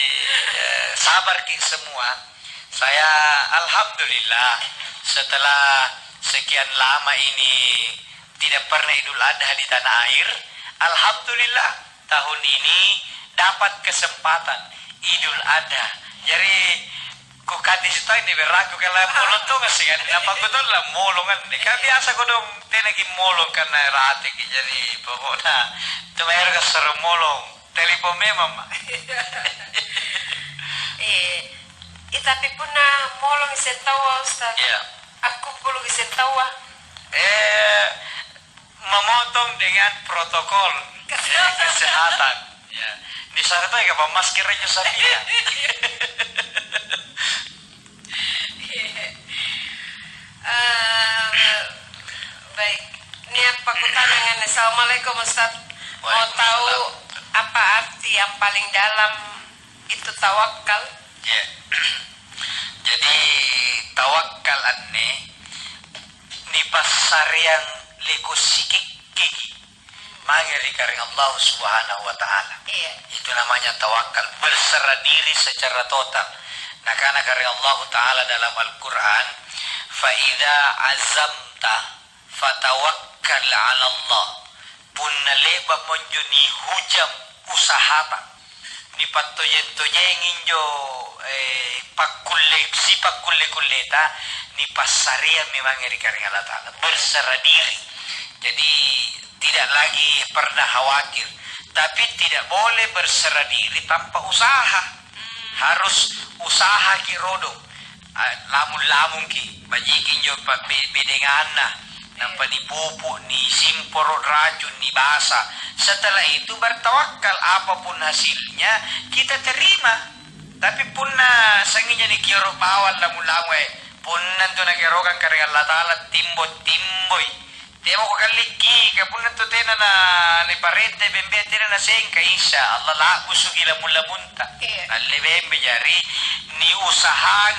sabar ki semua. Saya alhamdulillah setelah sekian lama ini tidak pernah Idul Adha di tanah air, alhamdulillah tahun ini dapat kesempatan Idul Adha. Jadi ku kadis itu ini beraku kalau mulung tuh nggak sih kan? Apa ku tuh lah mulung kan? Kan biasa ku dong tenaki mulung karena rati jadi pokoknya itu mereka keser mulung telepon memang. Tapi punah molong sentawa Ustaz. Aku perlu sentawa. Memotong dengan protokol kesehatan. Ya. Di sana tuh kayak masker aja saja. Baik. Ini apa aku tanya? Assalamualaikum Ustaz. Mau tahu apa arti yang paling dalam itu tawakal? Jadi tawakal anne ni pasarian liku sikik gigi mangeri karing Allah Subhanahu wa taala. Itu namanya tawakal, berserah diri secara total. Nah karena karing Allah taala dalam Al-Qur'an fa idza azamta fatawakkal 'ala Allah. Punna leba monjoni hujam usahata ni patoyen-toyengin jo pakulle kulleta ni pasaria memang karing Allah Ta'ala berserah diri. Jadi tidak lagi pernah khawatir, tapi tidak boleh berserah diri tanpa usaha. Harus usaha kirodo lamun ki bajikin jo bedengana nampak ni pupuk, ni simporot racun, ni basa. Setelah itu bertawakal apapun hasilnya kita terima. Tapi punna sanginya ni kiro bawal lamu-lamu punna tu na kirokan kareng Allah Ta'ala timboy. Temo ko kaliki punna tu tena na ni parete bembe tena na sengka insya Allah la usugi lamun-lamunta. Alle bembe jari ni usaha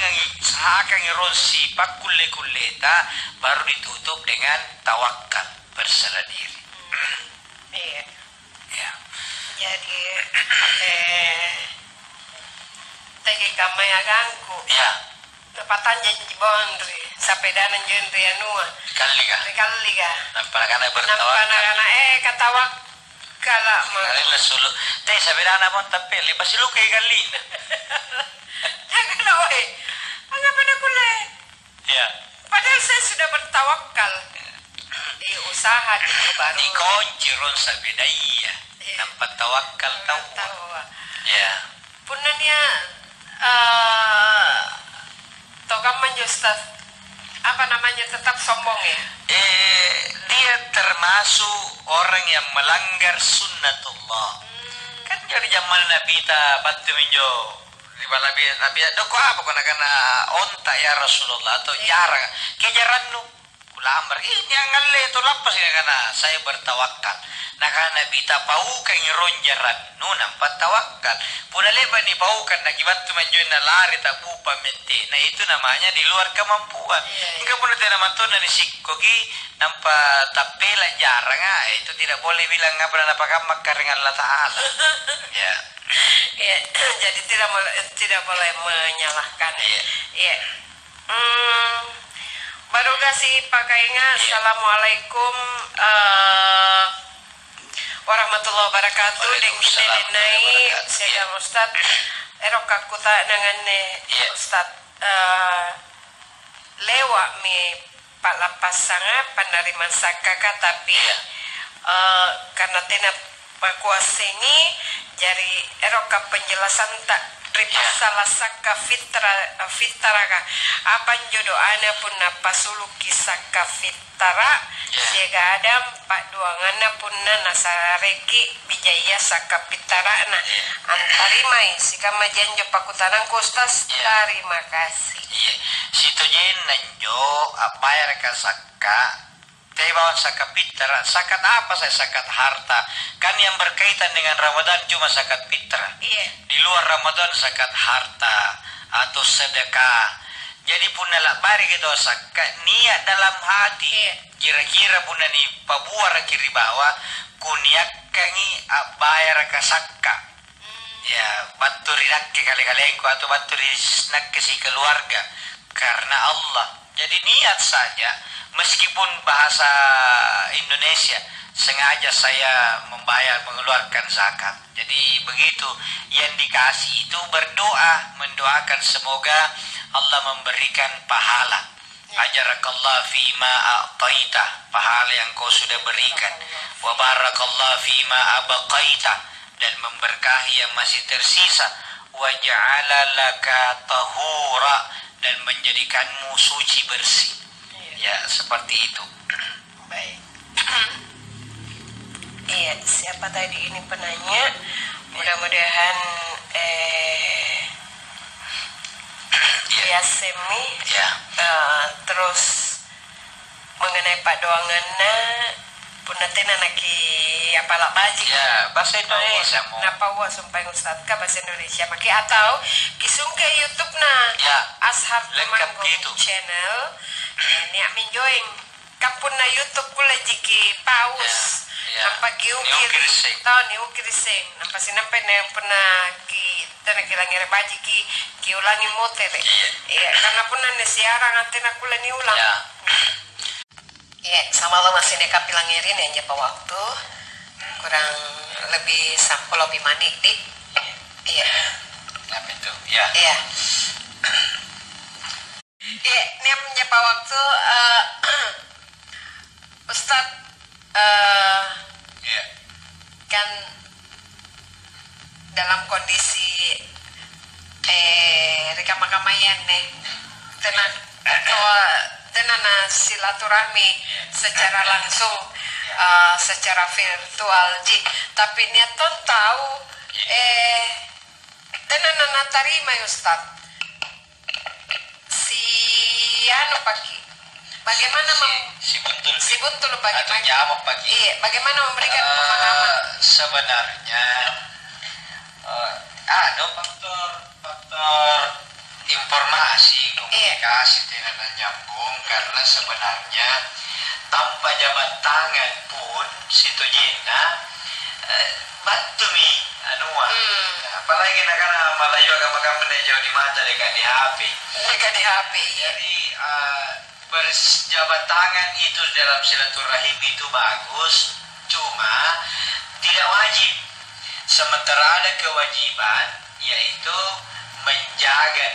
kang iron si pakulle-kulleta baru ditutup dengan tawakal berserah diri. Jadi tegi kamay agangku tepatan janji bondri sampai dana genre anua kali ka nampana bertawakal katawak Kala Kali la sulu. Teh sabirana mo tapi lipas lu kay kali. Jangan oi. Angapa na kule? Ya. Padahal saya sudah bertawakal. Usaha dulu baru. Di kunci ron sabidaya. Tanpa tawakal tahu. Ya. Punanya togaman Ustaz. Apa namanya tetap sombong ya? Dia termasuk orang yang melanggar sunnatullah. Kan dari zaman Nabi ta bantu minjo. Di Nabi doko apa kena onta ya Rasulullah atau jarang. Kejaran nu kulambar ini yang ngalle to lapas kana saya bertawakal. Nah kana bita paukan ronjaran nu nampak tawakal. Puna leba ni paukan akibat tu menjoin na lari tak bupa mente. Nah itu namanya di luar kemampuan. Enggak pun tidak mantu na nisikogi nampak tapela jarang itu tidak boleh bilang ngabra apa kamak karing Allah Taala. Ya. Ya, jadi tidak boleh menyalahkan. Iya. Baru kasih pakainya. Assalamualaikum warahmatullahi wabarakatuh. Dengan denai saya Ustad. Erok aku tak dengan Ustad. Lewat mi pak lapasanga penerimaan sakaka tapi karena tidak makuasengi jadi eroka penjelasan tak salah saka fitraka apa jodoh ana pun napasulu kisaka fitra siaga adam pak duangana pun nasareki bijaya saka fitra na antarimai sikama janjo pakutanang kustas terima kasih situ jen nanjo bayar kasaka Tebawan zakat fitrah, zakat apa saya zakat harta? Kan yang berkaitan dengan Ramadan cuma zakat fitrah. Di luar Ramadan zakat harta atau sedekah. Jadi pun nalak bari gitu zakat niat dalam hati. Kira-kira pun ni pabuar kiri bawah kuniak kangi bayar ke zakat. Ya baturi nak kali-kali aku atau baturi nak si keluarga karena Allah. Jadi niat saja. Meskipun bahasa Indonesia sengaja saya mengeluarkan zakat. Jadi begitu yang dikasih itu berdoa mendoakan semoga Allah memberikan pahala. Ajarakallah fima a'taita, pahala yang kau sudah berikan. Wa barakallah fima abaqaita, dan memberkahi yang masih tersisa. Wa ja'ala laka tahura, dan menjadikanmu suci bersih. Ya, seperti itu. Baik. Iya, siapa tadi ini penanya? Mudah-mudahan Yasemi. Terus mengenai Pak Doangana punatena naki apalak baji. Ya, bahasa Indonesia mau. Napa wa sumpah Ustaz ka bahasa Indonesia maki atau kisung ke YouTube na. Ya. Ashar lengkap gitu. Channel. Ni amin join kampun na YouTube kula jiki paus. Nampak kiukir tahun ni ukiriseng nampak sinampai na pernah ki tanah kilangir baji ki ulangi motor. Iya, karena pun na siaran antena kula ni ulang. Iya, sama lo masih neka pilangirin ya japa waktu kurang lebih sampul lebih manik dik. Iya. Apa itu? Ya. Iya. Iya, ini menjapa waktu Ustadz kan dalam kondisi rekam-rekamayan nih tenan silaturahmi secara langsung secara virtual tapi niat ton tahu tenan tarima Ustaz si anu pagi bagaimana si buntul bagaimana memberikan pemahaman sebenarnya ada faktor informasi komunikasi tidak nyambung karena sebenarnya tanpa jabat tangan pun situ jena bantu mi anua apalagi karena Malayu agama-agama jauh di mata dekat di HP jadi berjabat tangan itu dalam silaturahim itu bagus cuma tidak wajib. Sementara ada kewajiban, yaitu menjaga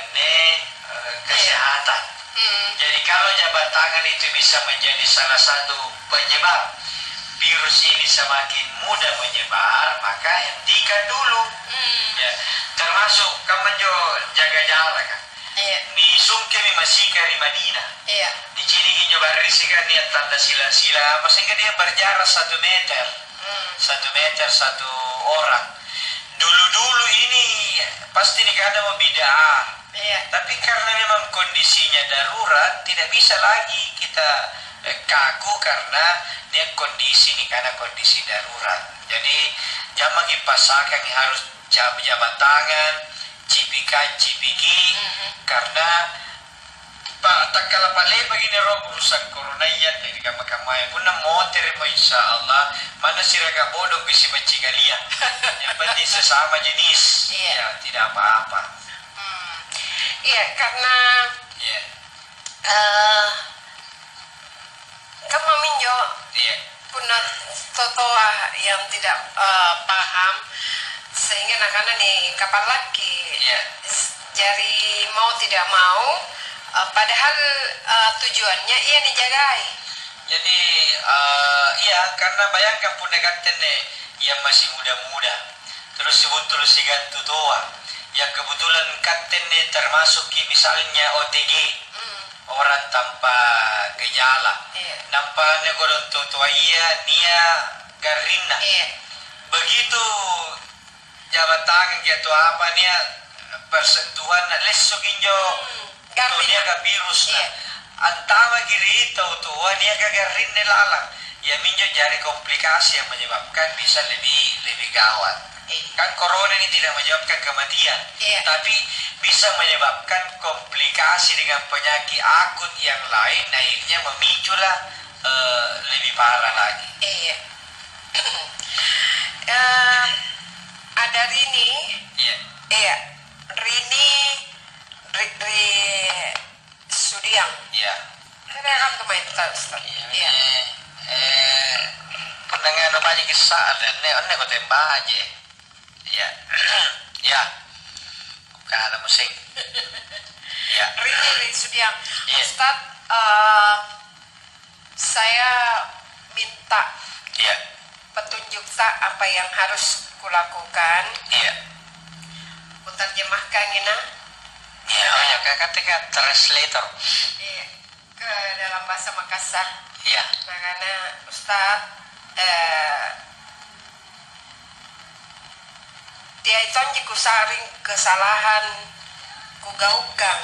kesehatan. Jadi kalau jabat tangan itu bisa menjadi salah satu penyebab virus ini semakin mudah menyebar, maka hentikan dulu. Ya, termasuk kamu jaga jarak kan. Ni sungke mi masih di Madinah. Di sini kita berisikan dia tanda sila-sila apa sehingga dia berjarak 1 meter. 1 meter 1 orang. Dulu-dulu ini pasti nih ada mau bid'ah. Tapi karena memang kondisinya darurat, tidak bisa lagi kita kaku karena dia kondisi nih karena kondisi darurat. Jadi jangan dipasakan harus jabat tangan, cipiki, karena tak kalah pale begini roh urusan corona ya dari kamai pun motor mo insya Allah mana siraga bodoh bisi bacigalia yang penting sesama jenis ya tidak apa-apa. Karena kamu minjo punah totoa yang tidak paham sehingga nakana nih kapal laki jadi mau tidak mau padahal tujuannya ia dijagai. Jadi karena bayangkan punya kanten yang masih muda-muda terus sebut si gantu tua yang kebetulan kanten termasuk misalnya OTG orang tanpa gejala nampaknya golong tua nia garina begitu jabat tangan gitu apa nia persentuhan lesok injo dia ke virus antama kiri tahu tua dia ke garin lalang ya minjo jari komplikasi yang menyebabkan bisa lebih gawat. Kan corona ini tidak menyebabkan kematian tapi bisa menyebabkan komplikasi dengan penyakit akut yang lain akhirnya memiculah lebih parah lagi. Ada Rini Sudiang kira kan kemain Ustaz pendengar banyak kisah dan ne kau tembak aja bukan ada musik Rini Sudiang Ustaz saya minta petunjuk apa yang harus kulakukan terjemahkan ini katakan translator ke dalam bahasa Makassar karena Ustaz dia itu kusaring kesalahan kugaukan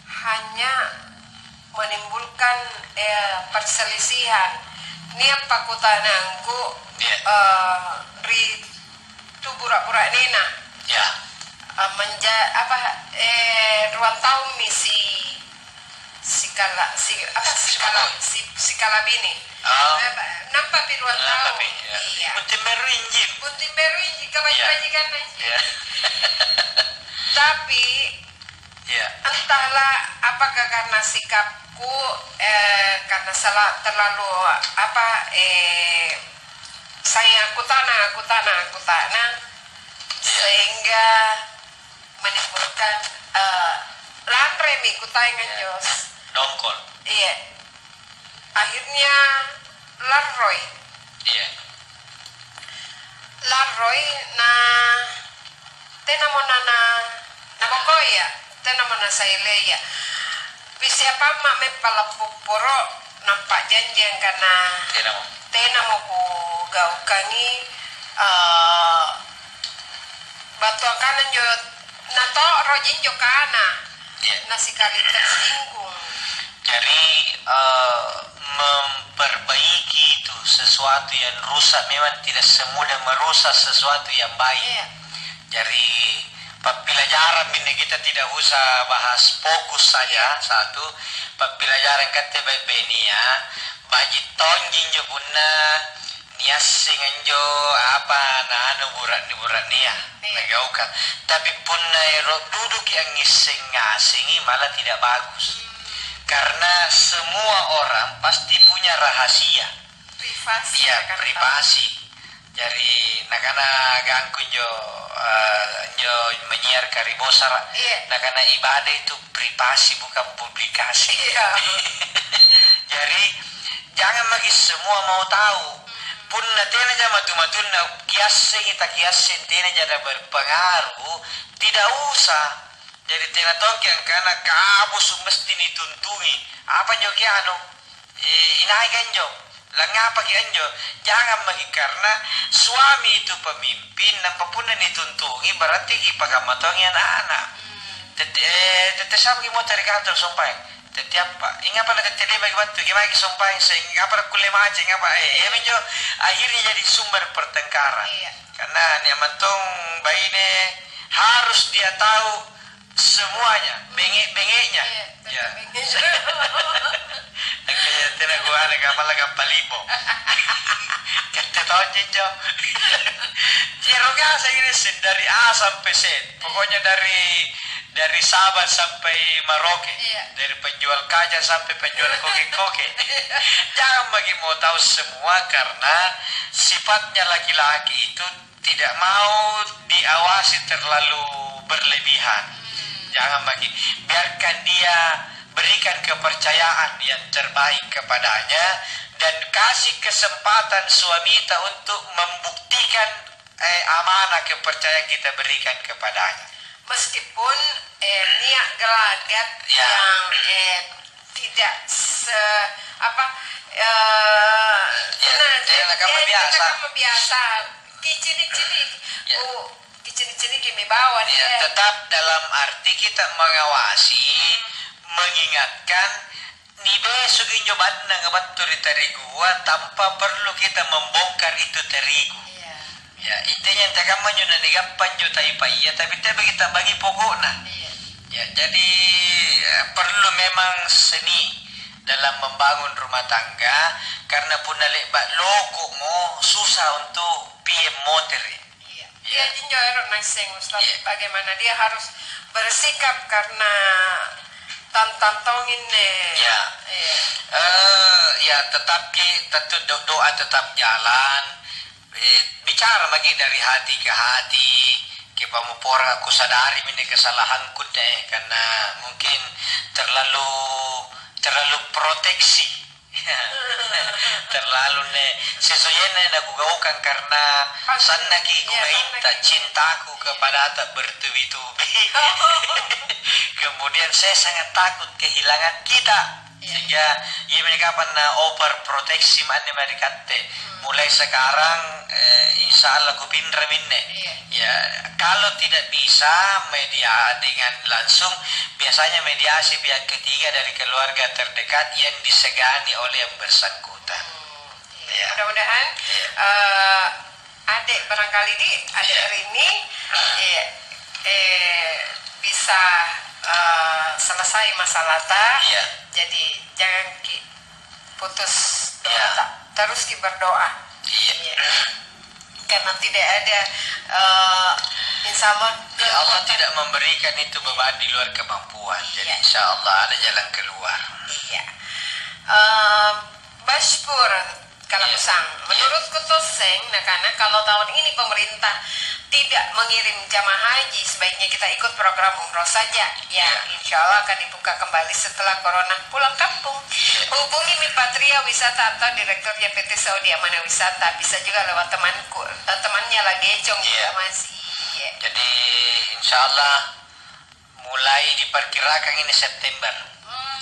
hanya menimbulkan perselisihan niat pakutanangku itu pura-pura nena ruang tahun misi sikala bini nampak di ruang tahun Buntin merinji kebajikan tapi entahlah apakah karena sikapku karena salah terlalu saya kutana sehingga menimbulkan remi kutaingan jos dongkol akhirnya larroy na namokoya tenamona saileya bisa apa mak me palapupuro nampak janjian karena tenamo ku gaukangi batu kanan jo nato rojin jo kana nasi kali tersinggung. Jadi memperbaiki itu sesuatu yang rusak memang tidak semudah merusak sesuatu yang baik. Jadi pembelajaran ini kita tidak usah bahas fokus saja satu pembelajaran kata baik-baiknya bagi tonjin jo punna niasing anjo apa burat nia nagaukan tapi punna duduk yang ngising-ngasingi malah tidak bagus karena semua orang pasti punya rahasia privasi. Iya, privasi. Jadi nakana gangku nyo menyiar karibosar. Nakana ibadah itu privasi bukan publikasi. Iya. Jadi jangan bagi semua mau tahu. Pun natena aja matu-matun na kiasin kita kiasin tena jadi berpengaruh. Tidak usah. Jadi tena tongkiang karena kabus mesti dituntungi. Apa nyoki anu? Inai ganjo. Langapa ki anjo? Jangan bagi karena suami itu pemimpin nampak pun dituntungi berarti ipagamatongi anak-anak. Tetap mau cari kantor sumpah. Tetiap pak, ingat pada tetele bagi batu, gimana sumpah sehingga apa kulema aja ngapa? Menjo akhirnya jadi sumber pertengkaran. Karena niamatong bayi ne harus dia tahu semuanya, bengek-bengeknya. Ya. Kaya tinaguan na kapala kapalipo. Kata tahu jenjo. Jero ka sa ini dari A sampai Z. Pokoknya dari Sabah sampai Maroke. Dari penjual kaja sampai penjual koke-koke. Jangan bagi mau tahu semua karena sifatnya laki-laki itu tidak mau diawasi terlalu berlebihan. Jangan bagi, biarkan dia berikan kepercayaan yang terbaik kepadanya dan kasih kesempatan suami kita untuk membuktikan amanah kepercayaan kita berikan kepadanya. Meskipun niat gelagat yang tidak biasa kicini-cini kicini-cini kimi bawa dia. Tetap dalam arti kita mengawasi, mengingatkan ni besok injobat na ngabatur terigua tanpa perlu kita membongkar itu terigu. Ya, intinya takaman yun na nigampan yun tayo pa iya, tapi kita bagi pokokna. Ya, jadi perlu memang seni dalam membangun rumah tangga karena pun nalibak loko mo susah untuk PM motor. Dia jinjo erok naiseng Ustaz, bagaimana dia harus bersikap karena tantongin tetap tentu doa tetap jalan, bicara lagi dari hati ke hati. Kipamupora aku sadari ini kesalahanku deh karena mungkin terlalu proteksi. Terlalu sesuai aku gaukan karena sana ki kumainta cintaku kepada tak bertubi-tubi. Kemudian saya sangat takut kehilangan kita sehingga ia mereka pernah overproteksi mana mereka mulai sekarang insya Allah ku pindah minne. Ya kalau tidak bisa media dengan langsung biasanya mediasi pihak ketiga dari keluarga terdekat yang disegani oleh yang bersangkutan. Mudah-mudahan adik barangkali adik Rini bisa selesai masalah jadi jangan putus doa terus berdoa karena tidak ada insya Allah Allah tidak memberikan itu beban di luar kemampuan jadi insya Allah ada jalan keluar. Bashpur kalau usang menurutku toseng karena kalau tahun ini pemerintah tidak mengirim jamaah haji sebaiknya kita ikut program umroh saja yang insya Allah akan dibuka kembali setelah corona pulang kampung. Hubungi Mipatria Wisata atau Direkturnya PT Saudi Amanah Wisata bisa juga lewat temannya lagi Econg masih. Jadi insya Allah mulai diperkirakan ini September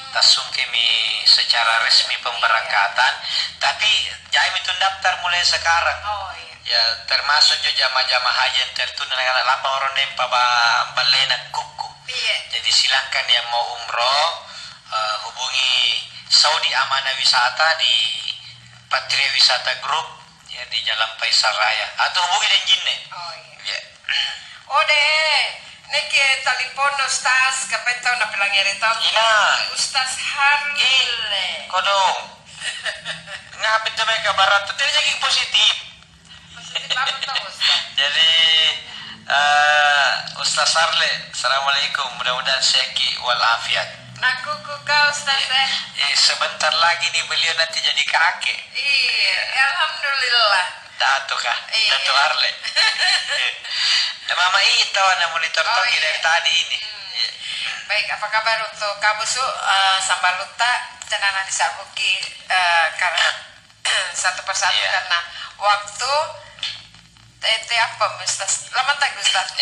tasum kami secara resmi pemberangkatan tapi jam itu daftar mulai sekarang. Ya termasuk juga jamaah haji yang tertunda dengan 8 orang nempa balena kuku. Jadi silakan yang mau umroh hubungi Saudi Amanah Wisata di Patria Wisata Group ya di Jalan Faisal Raya atau hubungi dengan Jinne. Neke telepon Ustaz kapento na pelangir itu. Ustaz Haril. Kodong. Ngapit na may kabarat. Tapi naging positif. Jadi Ustaz Harle, assalamualaikum. Mudah-mudahan seki wal afiat. Nak kuku kau Ustaz teh. Sebentar lagi nih beliau nanti jadi kakek. Iya, alhamdulillah. Dato kah? Iya. Dato Arle. Mama itu anak monitor toki iya. dari tadi ini. Iya. Baik, apa kabar untuk Kamu Su? Sambaluta cenana disabuki karena satu persatu Iya. karena waktu tete apa Ustaz? Lama tak Ustaz?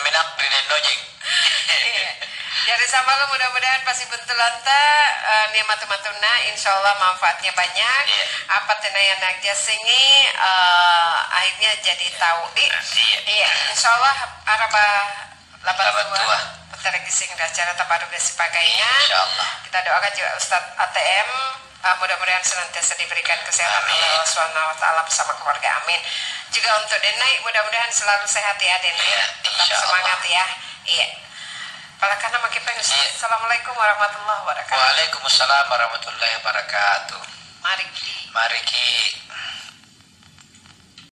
Minak di nojeng. Iya. Jadi sambalu mudah-mudahan pasti bentulanta nih matu-matuna insyaallah manfaatnya banyak. Iya. Apa tenayan aja singi akhirnya jadi tahu. Iya, insyaallah araba laban tua. Petara gising acara tabadu gasi pagainya. Insyaallah. Kita doakan juga Ustadz ATM mudah-mudahan senantiasa diberikan kesehatan oleh Allah Subhanahu wa taala bersama keluarga. Amin. Juga untuk Denai mudah-mudahan selalu sehat ya Denai. Iya, Tetap semangat ya. Iya. Palakana makin pengen. Assalamualaikum warahmatullahi wabarakatuh. Waalaikumsalam warahmatullahi wabarakatuh. Mari Mari ki